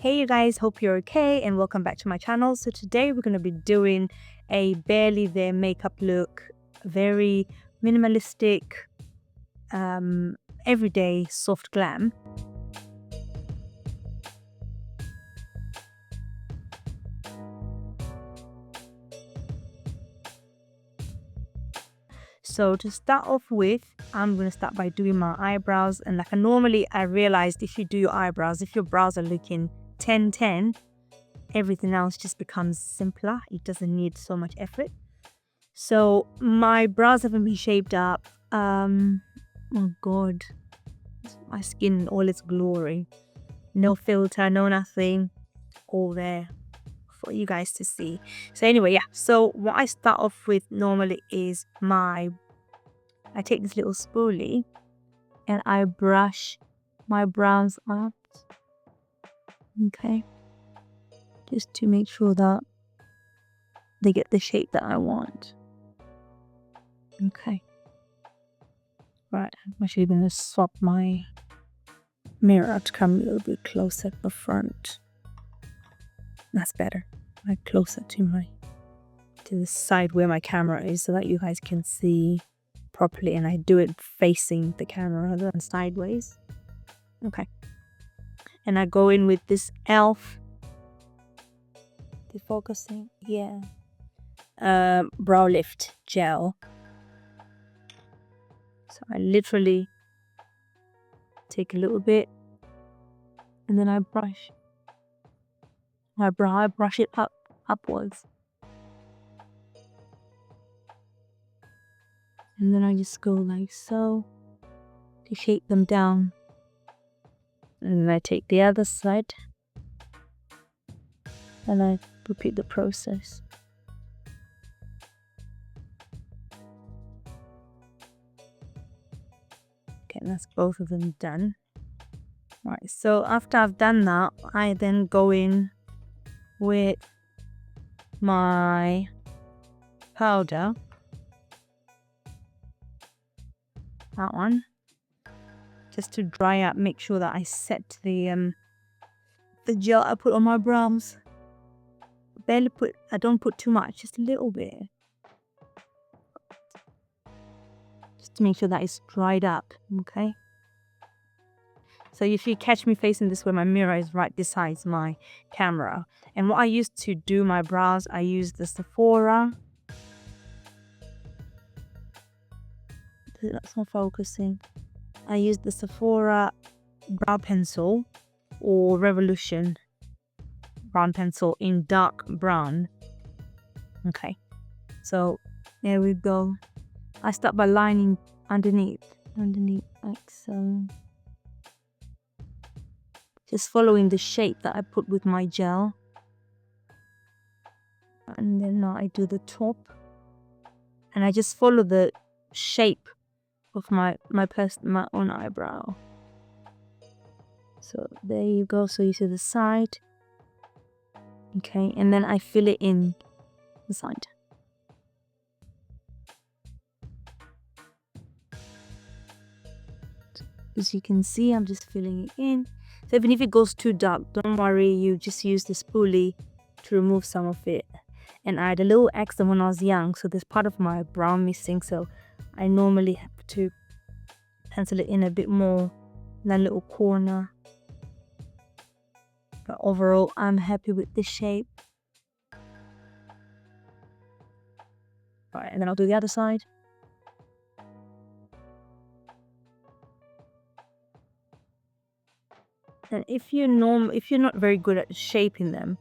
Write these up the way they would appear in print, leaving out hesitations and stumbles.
Hey you guys, hope you're okay and welcome back to my channel. So today we're going to be doing a barely there makeup look, very minimalistic, everyday soft glam. So to start off with, I'm going to start by doing my eyebrows. And like normally I realized if you do your eyebrows, if your brows are looking 10-10, everything else just becomes simpler. It doesn't need so much effort. So my brows haven't been shaped up. Oh god, my skin in all its glory. No filter, no nothing, all there for you guys to see. So anyway, yeah, so what I start off with normally is I take this little spoolie and I brush my brows out, okay, just to make sure that they get the shape that I want. Okay, right, I'm actually going to swap my mirror to come a little bit closer to the front. That's better, like closer to the side where my camera is, so that you guys can see properly, and I do it facing the camera rather than sideways. Okay, and I go in with this e.l.f. Defocusing, yeah, brow lift gel. So I literally take a little bit and then I brush my brow. I brush it upwards, and then I just go like so to shape them down. And then I take the other side and I repeat the process. Okay, that's both of them done. Right, so after I've done that, I then go in with my powder, that one, just to dry up, make sure that I set the gel I put on my brows. I don't put too much, just a little bit, just to make sure that it's dried up. Okay, so if you catch me facing this way, my mirror is right beside my camera. And what I used to do my brows, I use the Sephora. That's not focusing. I use the Sephora brow pencil, or Revolution brown pencil in dark brown. Okay, so there we go. I start by lining underneath like so, just following the shape that I put with my gel, and then now I do the top and I just follow the shape of my own eyebrow. So there you go. So you see the side, okay, and then I fill it in the side. As you can see, I'm just filling it in. So even if it goes too dark, don't worry, you just use the spoolie to remove some of it. And I had a little accident when I was young, so there's part of my brow missing, so I normally have to pencil it in a bit more in that little corner. But overall, I'm happy with the shape. Alright, and then I'll do the other side. And if you're not very good at shaping them,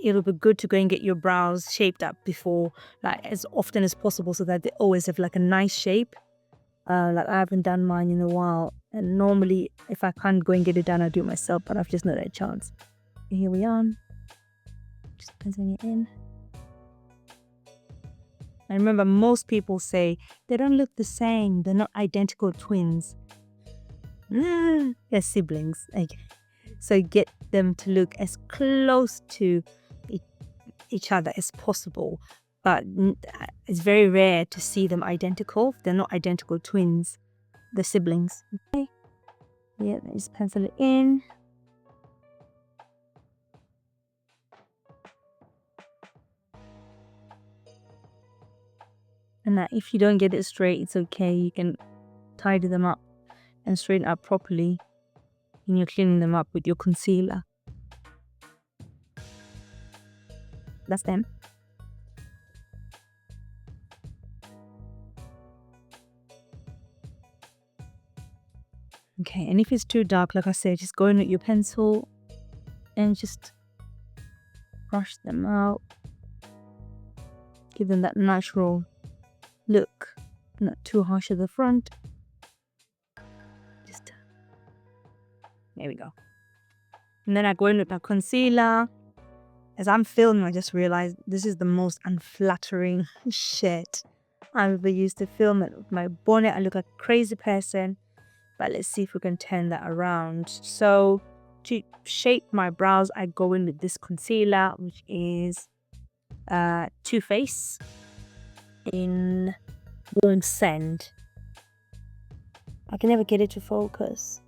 it'll be good to go and get your brows shaped up before, like as often as possible, so that they always have like a nice shape. Like I haven't done mine in a while, and normally if I can't go and get it done, I do it myself, but I've just not had a chance. Here we are, just penciling it in. I remember most people say they don't look the same, they're not identical twins. They're siblings. Okay. So get them to look as close to each other as possible, but it's very rare to see them identical. They're not identical twins, they're siblings. Okay, yeah, just pencil it in. And that if you don't get it straight, it's okay. You can tidy them up and straighten up properly when you're cleaning them up with your concealer. That's them. Okay, and if it's too dark, like I said, just go in with your pencil and just brush them out. Give them that natural look, not too harsh at the front. Just there we go. And then I go in with my concealer. As I'm filming, I just realized this is the most unflattering shit I've ever used to film it. With my bonnet, I look like a crazy person. But let's see if we can turn that around. So to shape my brows, I go in with this concealer, which is Too Faced in Warm Sand. I can never get it to focus.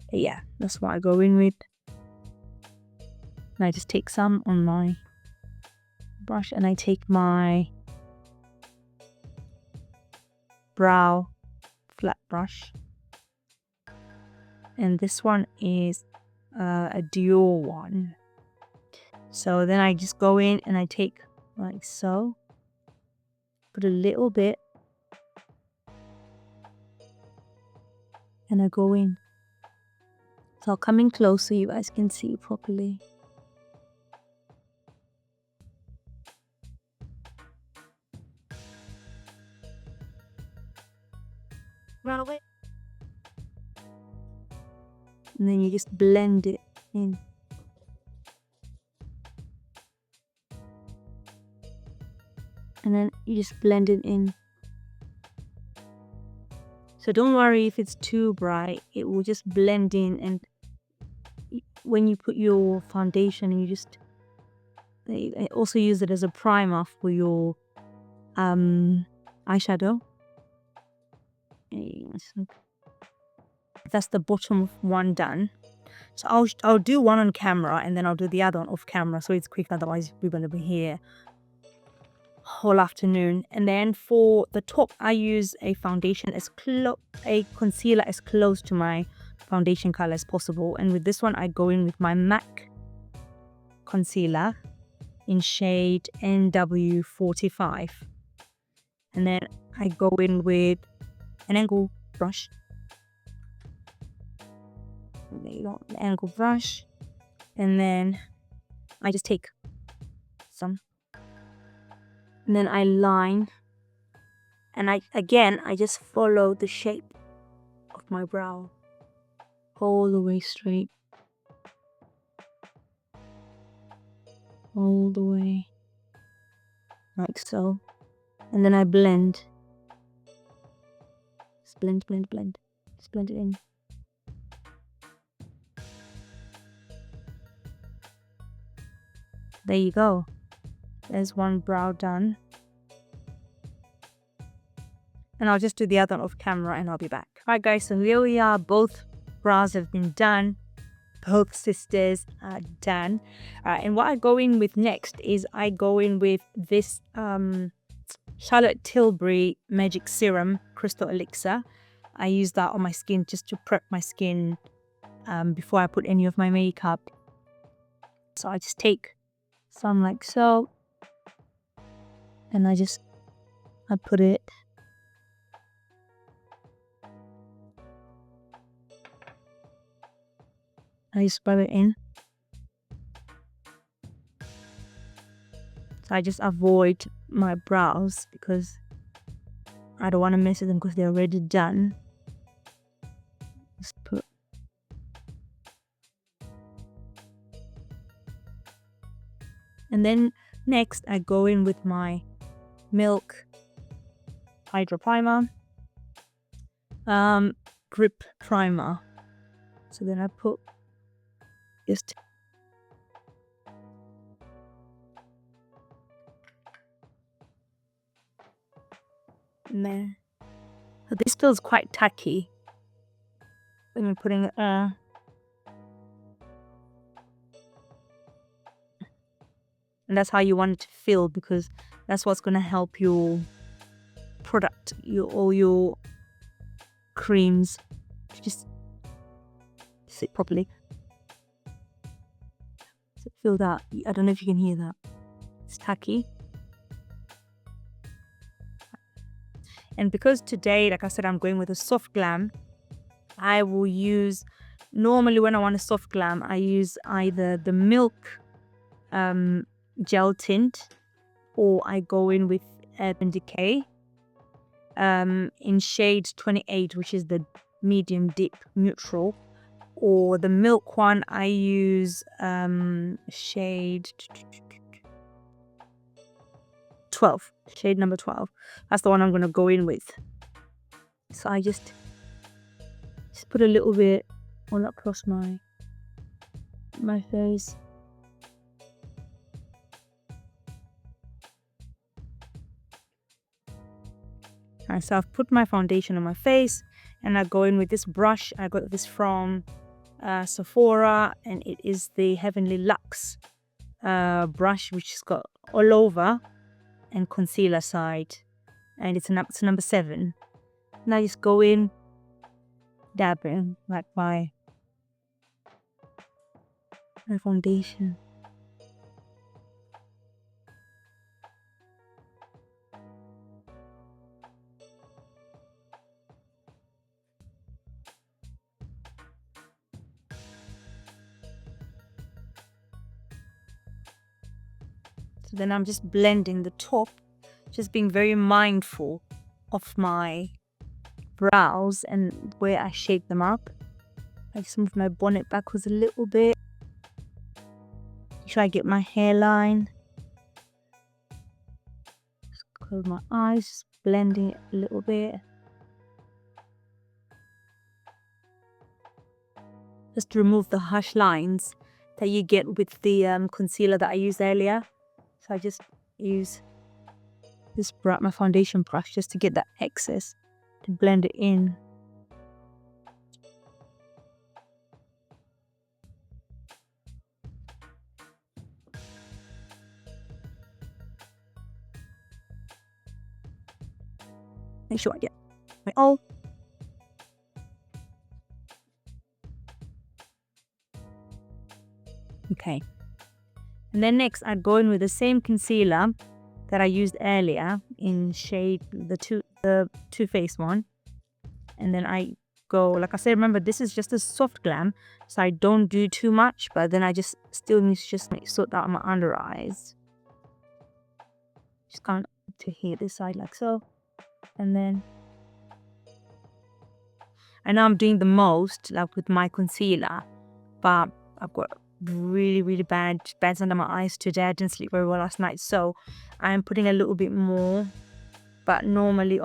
But yeah, that's what I go in with. And I just take some on my brush, and I take my brow flat brush, and this one is a Dior one. So then I just go in and I take like so, put a little bit, and I go in. So I'll come in close so you guys can see properly. Run away. And then you just blend it in. And then you just blend it in. So don't worry if it's too bright, it will just blend in. And when you put your foundation, you just also use it as a primer for your eyeshadow. That's the bottom of one done. So I'll do one on camera and then I'll do the other one off camera so it's quick, otherwise we're going to be here whole afternoon. And then for the top, I use a foundation a concealer as close to my foundation color as possible. And with this one, I go in with my MAC concealer in shade NW45. And then I go in with an angle brush. There you go, the angle brush. And then I just take some. And then I line. And I just follow the shape of my brow all the way straight. All the way. Like so. And then I blend. Just blend, blend, blend. Just blend it in. There you go. There's one brow done. And I'll just do the other one off camera and I'll be back. Alright guys, so here we are. Both brows have been done. Both sisters are done. And what I go in with next is I go in with this Charlotte Tilbury Magic Serum Crystal Elixir. I use that on my skin just to prep my skin before I put any of my makeup. So I just take some like so, and I put it I just rub it in. So I just avoid my brows because I don't want to mess with them because they're already done. Just put. And then next I go in with my Milk Hydra primer, grip primer. So then I put just there. So this feels quite tacky. Let me putting it And that's how you want it to feel, because that's what's going to help your product, all your creams to just sit properly. So feel that. I don't know if you can hear that. It's tacky. And because today, like I said, I'm going with a soft glam, I will use, normally when I want a soft glam, I use either the Milk gel tint, or I go in with Urban Decay in shade 28, which is the medium deep neutral, or the Milk one I use shade 12, shade number 12. That's the one I'm going to go in with. So I just put a little bit all across my face. Alright, so I've put my foundation on my face, and I go in with this brush. I got this from Sephora, and it is the Heavenly Luxe brush, which has got all over and concealer side, and it's number 7. And I just go in, dabbing like my foundation. So then I'm just blending the top, just being very mindful of my brows and where I shape them up. I just move my bonnet backwards a little bit. Make sure I get my hairline. Just close my eyes, just blending it a little bit. Just to remove the harsh lines that you get with the concealer that I used earlier. So I just use this my foundation brush just to get that excess, to blend it in. Make sure I get my all. Okay. And then next I go in with the same concealer that I used earlier in shade the Too Faced one. And then I go, like I said, remember this is just a soft glam, so I don't do too much, but then I just still need to just sort out my under eyes. Just kind of to here, this side like so. And then I know I'm doing the most like with my concealer, but I've got really bad bags under my eyes today. I didn't sleep very well last night, so I'm putting a little bit more, but normally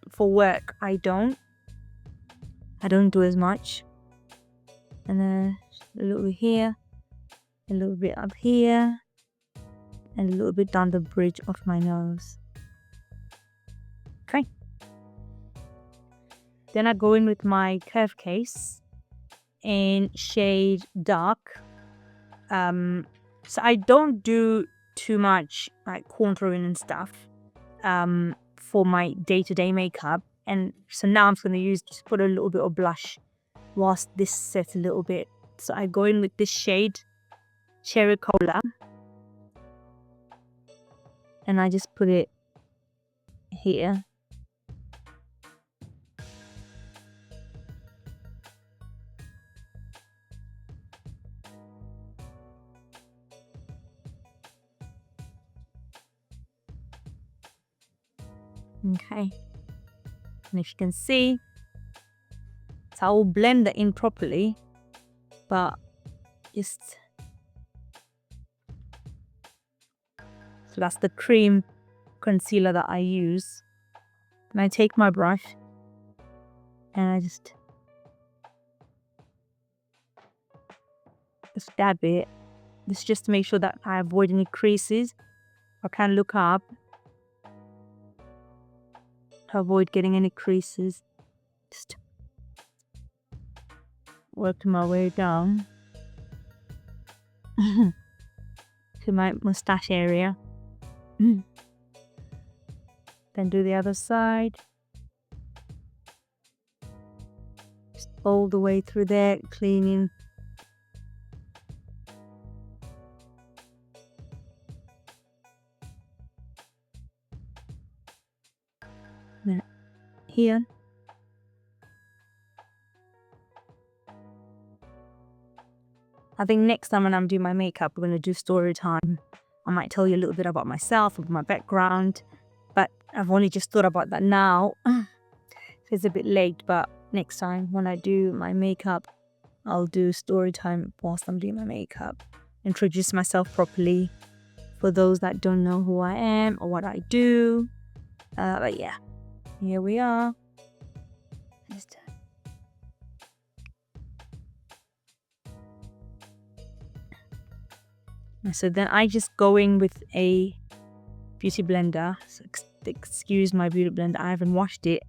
for work I don't do as much. And then a little bit here, a little bit up here, and a little bit down the bridge of my nose. Okay, then I go in with my curve case in shade dark. So I don't do too much like contouring and stuff for my day-to-day makeup, and so now I'm just going to just put a little bit of blush whilst this sets a little bit. So I go in with this shade Cherry Cola, and I just put it here. Okay, and if you can see, so I will blend that in properly, but just, so that's the cream concealer that I use. And I take my brush and I just dab it. This is just to make sure that I avoid any creases. I can look up to avoid getting any creases. Just work my way down. to my mustache area. Then do the other side. Just all the way through there, cleaning. Then here. I think next time when I'm doing my makeup, we're going to do story time. I might tell you a little bit about myself, about my background, but I've only just thought about that now. It's a bit late, but next time when I do my makeup, I'll do story time whilst I'm doing my makeup. Introduce myself properly for those that don't know who I am or what I do. But yeah, here we are. So then I just go in with a beauty blender. So excuse my beauty blender. I haven't washed it.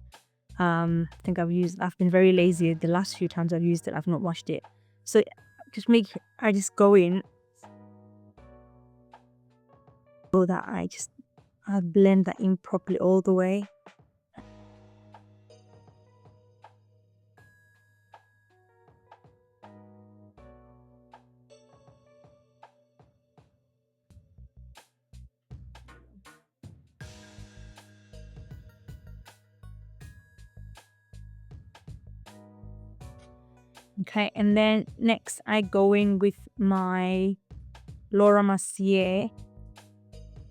I think I've been very lazy. The last few times I've used it, I've not washed it. So I just go in so that I blend that in properly all the way. Okay, and then next I go in with my Laura Mercier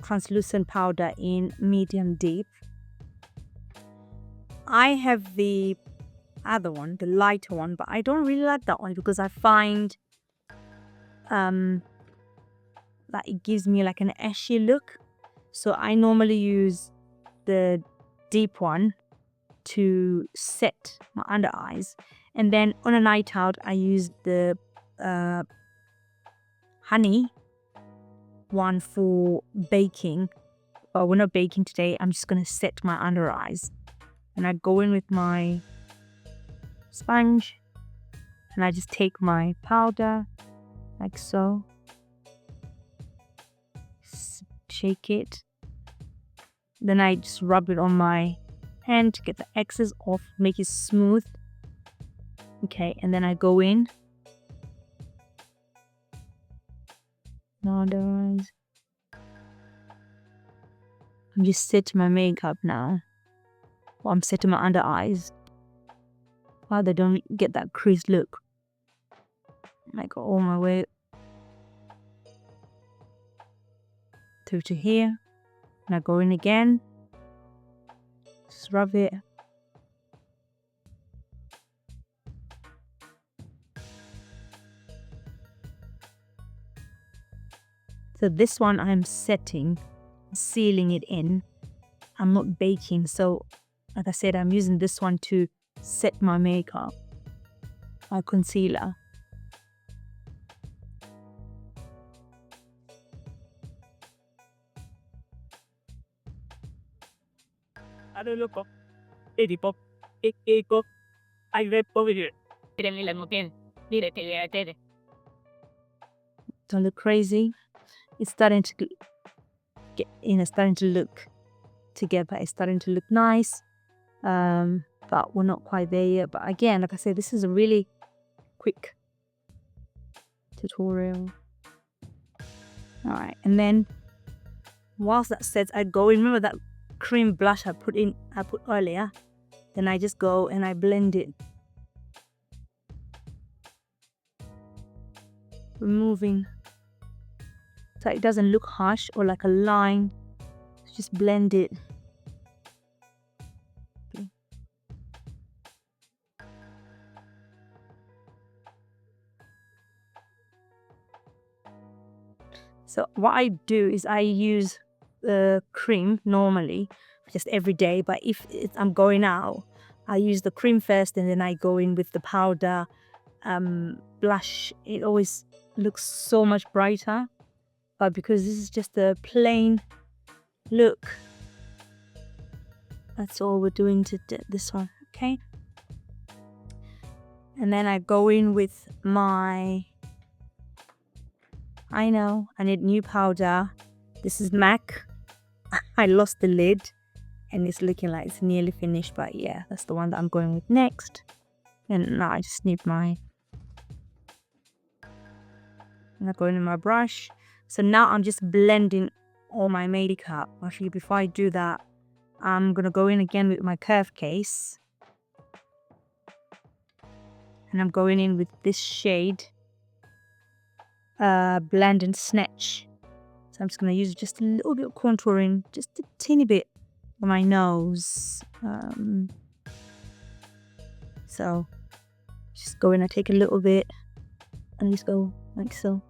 translucent powder in medium deep. I have the other one, the lighter one, but I don't really like that one because I find that it gives me like an ashy look. So I normally use the deep one to set my under eyes, and then on a night out I use the honey one for baking. But we're not baking today. I'm just gonna set my under eyes, and I go in with my sponge and I just take my powder like so, shake it, then I just rub it on my hand to get the excess off, make it smooth. Okay, and then I go in under eyes. I'm just setting my makeup now. Well, I'm setting my under eyes while they don't get that crease look. I go all my way through to here, and I go in again, just rub it. So this one I'm setting, sealing it in. I'm not baking, so like I said, I'm using this one to set my makeup, my concealer. Don't look crazy. It's starting to get, starting to look together. It's starting to look nice, but we're not quite there yet. But again, like I said, this is a really quick tutorial. All right, and then whilst that sets, I go in. Remember that cream blush I put earlier? Then I just go and I blend it, removing so it doesn't look harsh or like a line. Just blend it. Okay. So what I do is I use the cream normally just every day, but if I'm going out, I use the cream first and then I go in with the powder blush. It always looks so much brighter, but because this is just a plain look, that's all we're doing to this one. Okay, and then I go in with my I know, I need new powder. This is MAC. I lost the lid and it's looking like it's nearly finished, but yeah, that's the one that I'm going with next. And now I just need my, and I go in my brush. So now I'm just blending all my makeup. Actually, before I do that, I'm gonna go in again with my curve case. And I'm going in with this shade, Blend and Snatch. So I'm just gonna use just a little bit of contouring, just a teeny bit on my nose. So just go in, I take a little bit and just go like so.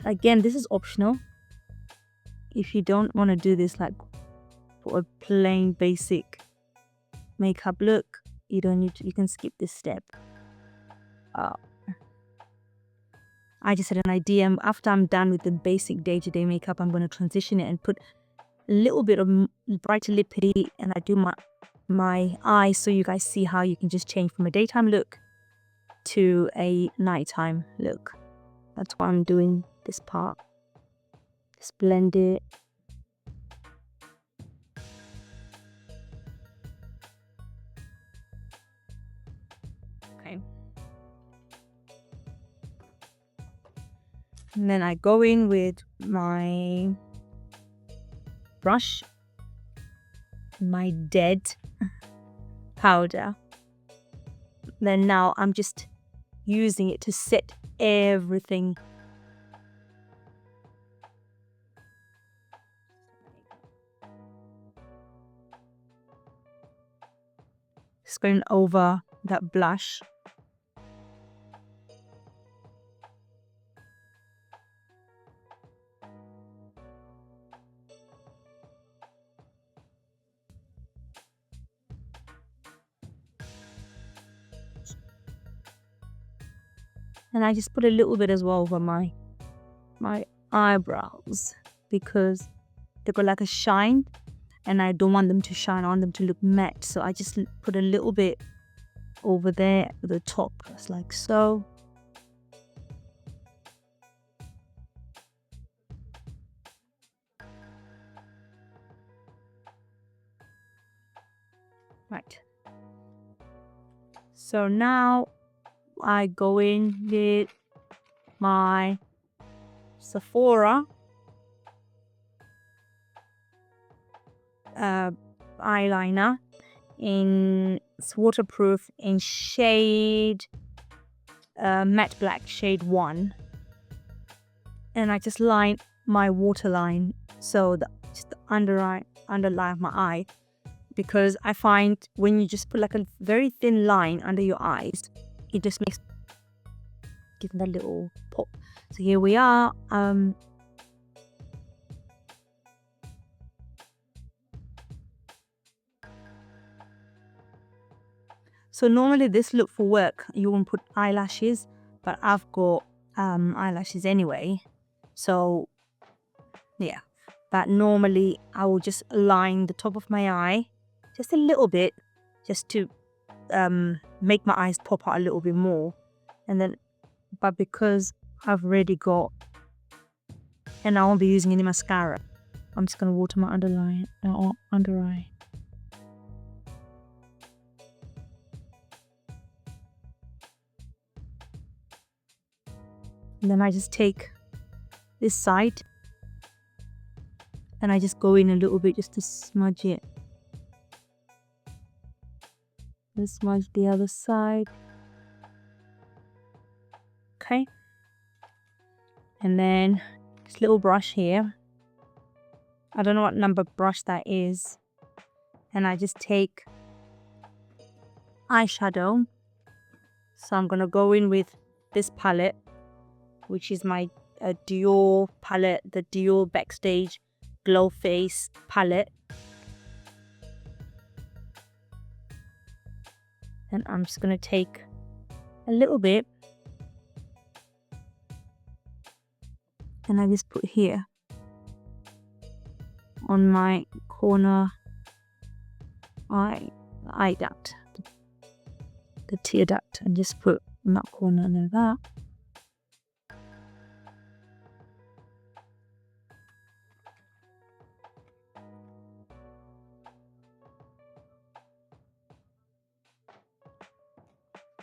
Again, this is optional. If you don't want to do this like for a plain basic makeup look, you don't need to, you can skip this step. I just had an idea. After I'm done with the basic day-to-day makeup, I'm going to transition it and put a little bit of brighter lippity, and I do my eyes so you guys see how you can just change from a daytime look to a nighttime look. That's why I'm doing this part. Just blend it. Okay. And then I go in with my brush, my dead powder. Then now I'm just using it to set everything. Just going over that blush. And I just put a little bit as well over my eyebrows because they got like a shine and I don't want them to shine, I want them to look matte. So I just put a little bit over there at the top, just like so. Right. So now I go in with my Sephora eyeliner it's waterproof in shade matte black, shade 1, and I just line my waterline, so just the underline of my eye, because I find when you just put like a very thin line under your eyes, it just makes give that little pop. So here we are. So normally this look for work, you won't put eyelashes, but I've got eyelashes anyway. So yeah, but normally I will just line the top of my eye just a little bit, just to make my eyes pop out a little bit more. And then, but because I've already got, and I won't be using any mascara, I'm just gonna water my underline or under eye. And then I just take this side and I just go in a little bit just to smudge it. And smudge the other side. Okay. And then this little brush here. I don't know what number brush that is. And I just take eyeshadow. So I'm gonna go in with this palette, which is my Dior palette, the Dior Backstage Glow Face palette. And I'm just gonna take a little bit and I just put here on my corner eye duct, the tear duct and just put in that corner and that.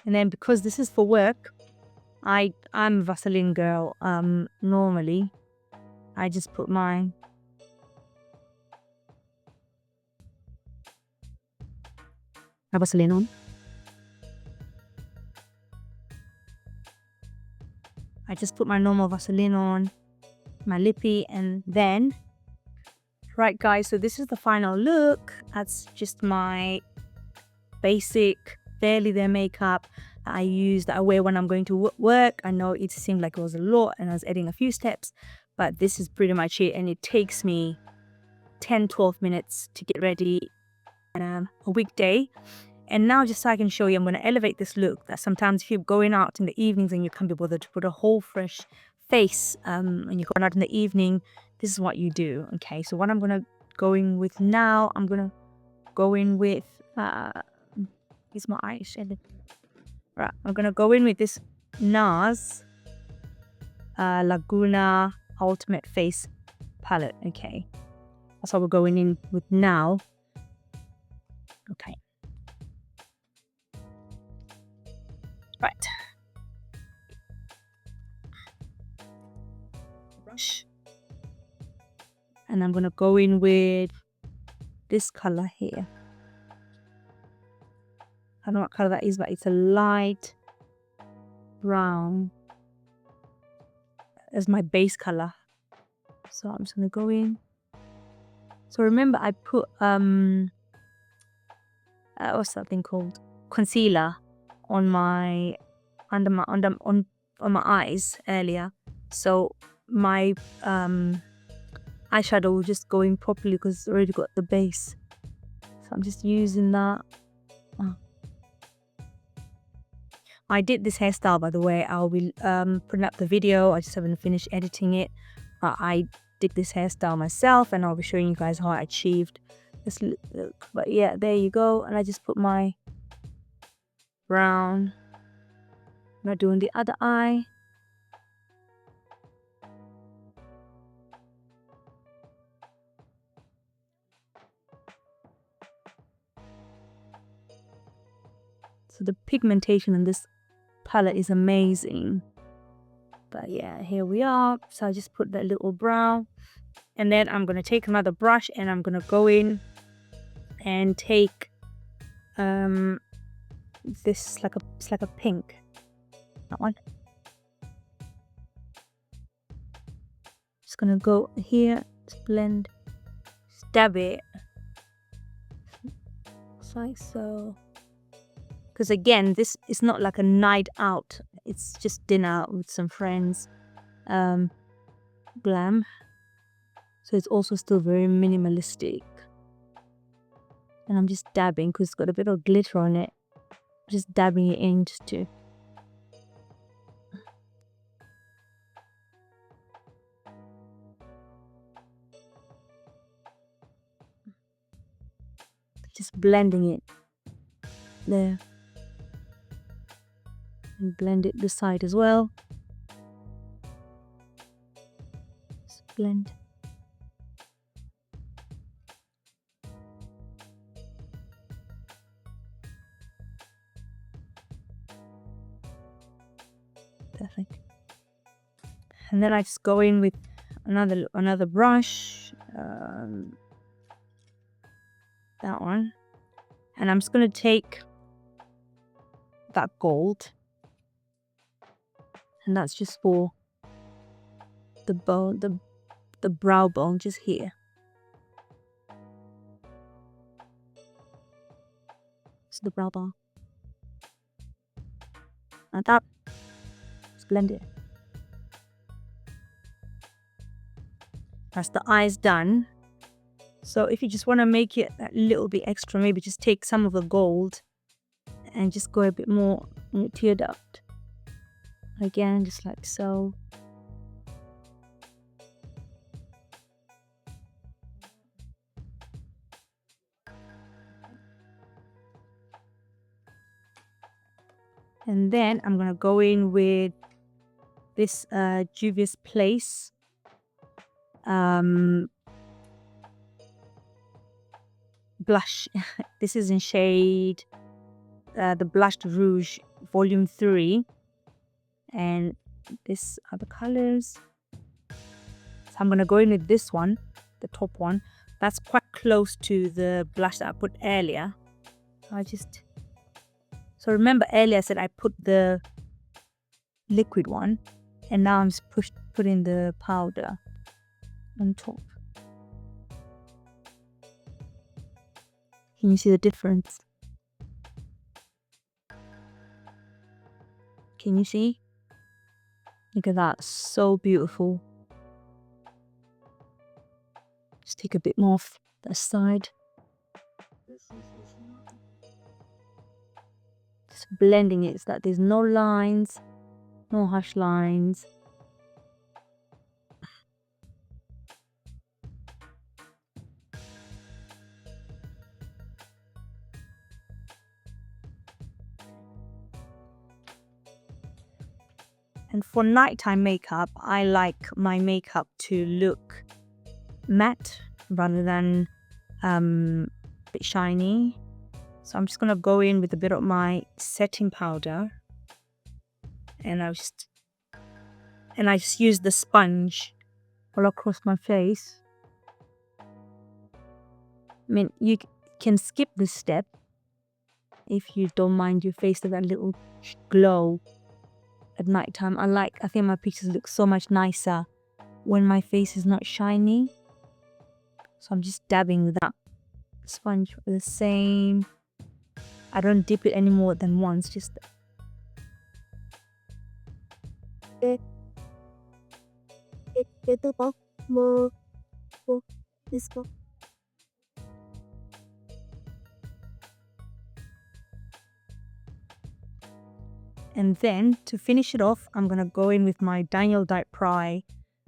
And then because this is for work, I'm a Vaseline girl. Normally I just put my Vaseline on. I just put my normal Vaseline on, my lippy, and then, right guys, so this is the final look. That's just my basic, barely there makeup that I use, that I wear when I'm going to work. I know it seemed like it was a lot and I was adding a few steps, but this is pretty much it, and it takes me 10-12 minutes to get ready on a weekday. And now, just so I can show you, I'm going to elevate this look, that sometimes if you're going out in the evenings and you can't be bothered to put a whole fresh face and you're going out in the evening, this is what you do. Okay, so what I'm going to go in with now, I'm going to go in with here's my eyeshadow. Right, I'm going to go in with this Nars Laguna Ultimate Face Palette. Okay, that's what we're going in with now. Okay. Right. Brush. And I'm going to go in with this color here. I don't know what color that is, but it's a light brown as my base color. So I'm just going to go in. So remember, I put what's that thing called? Concealer on my on my eyes earlier. So my eyeshadow will just go in properly because it's already got the base. So I'm just using that. I did this hairstyle, by the way. I'll be putting up the video. I just haven't finished editing it. I did this hairstyle myself, and I'll be showing you guys how I achieved this look. But yeah, there you go. And I just put my brown. I'm not doing the other eye. So the pigmentation in this palette is amazing. But yeah, here we are. So I just put that little brown, and then I'm gonna take another brush and I'm gonna go in and take this it's like a pink, that one. Just gonna go here, just blend, stab it, just like so. Because again, this is not like a night out. It's just dinner with some friends. Glam. So it's also still very minimalistic. And I'm just dabbing because it's got a bit of glitter on it. Just dabbing it in just to. Just blending it there. And blend it this side as well. Just blend. Perfect. And then I just go in with another brush, that one, and I'm just gonna take that gold, and that's just for the bone, the brow bone, just here. So the brow bone, and that, just blend it. That's the eyes done. So if you just want to make it a little bit extra, maybe just take some of the gold and just go a bit more in your tear duct. Again, just like so. And then I'm going to go in with this Juvias Place blush. This is in shade the Blushed Rouge Volume 3. And these are the colors. So I'm going to go in with this one, the top one. That's quite close to the blush that I put earlier. So remember earlier I said I put the liquid one, and now I'm just putting the powder on top. Can you see the difference? Can you see? Look at that, so beautiful. Just take a bit more off that side. Just blending it so that there's no lines, no harsh lines. And for nighttime makeup, I like my makeup to look matte rather than a bit shiny. So I'm just going to go in with a bit of my setting powder, and I just use the sponge all across my face. I mean, you can skip this step if you don't mind your face to that little glow at nighttime. I think my pictures look so much nicer when my face is not shiny. So I'm just dabbing with that sponge with the same. I don't dip it any more than once, just and then to finish it off, I'm gonna go in with my Daniel Dye Pry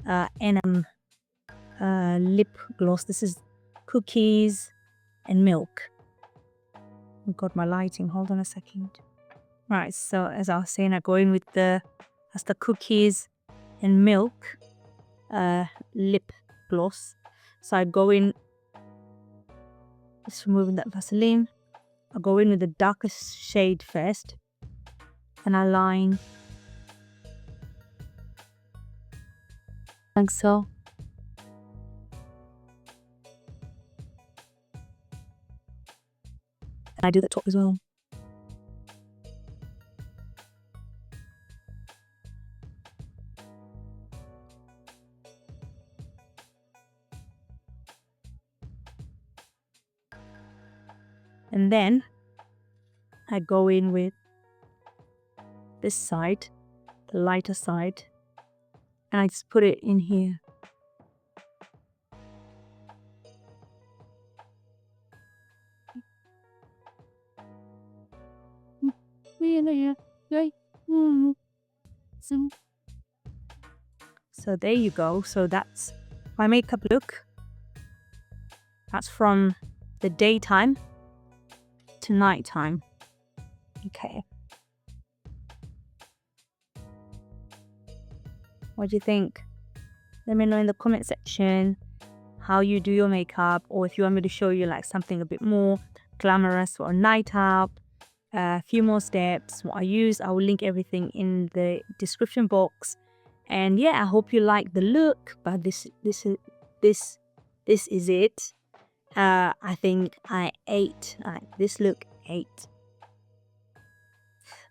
Enum lip gloss. This is Cookies and Milk. I've got my lighting, hold on a second. Right, so as I was saying, I go in with the Cookies and Milk lip gloss. So I go in, just removing that Vaseline. I go in with the darkest shade first, and I line like so. And I do the top as well. And then I go in with this side, the lighter side, and I just put it in here. So there you go. So that's my makeup look. That's from the daytime to nighttime. Okay. What do you think? Let me know in the comment section how you do your makeup, or if you want me to show you like something a bit more glamorous for a night out, a few more steps, what I use. I will link everything in the description box. And yeah, I hope you like the look, but this is it. I think I ate this look 8.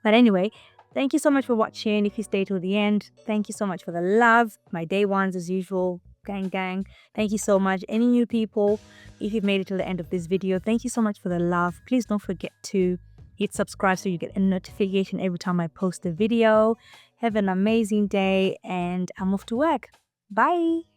But anyway, thank you so much for watching. If you stayed till the end, thank you so much for the love. My day ones as usual, gang. Thank you so much. Any new people, if you've made it till the end of this video, thank you so much for the love. Please don't forget to hit subscribe so you get a notification every time I post a video. Have an amazing day, and I'm off to work. Bye.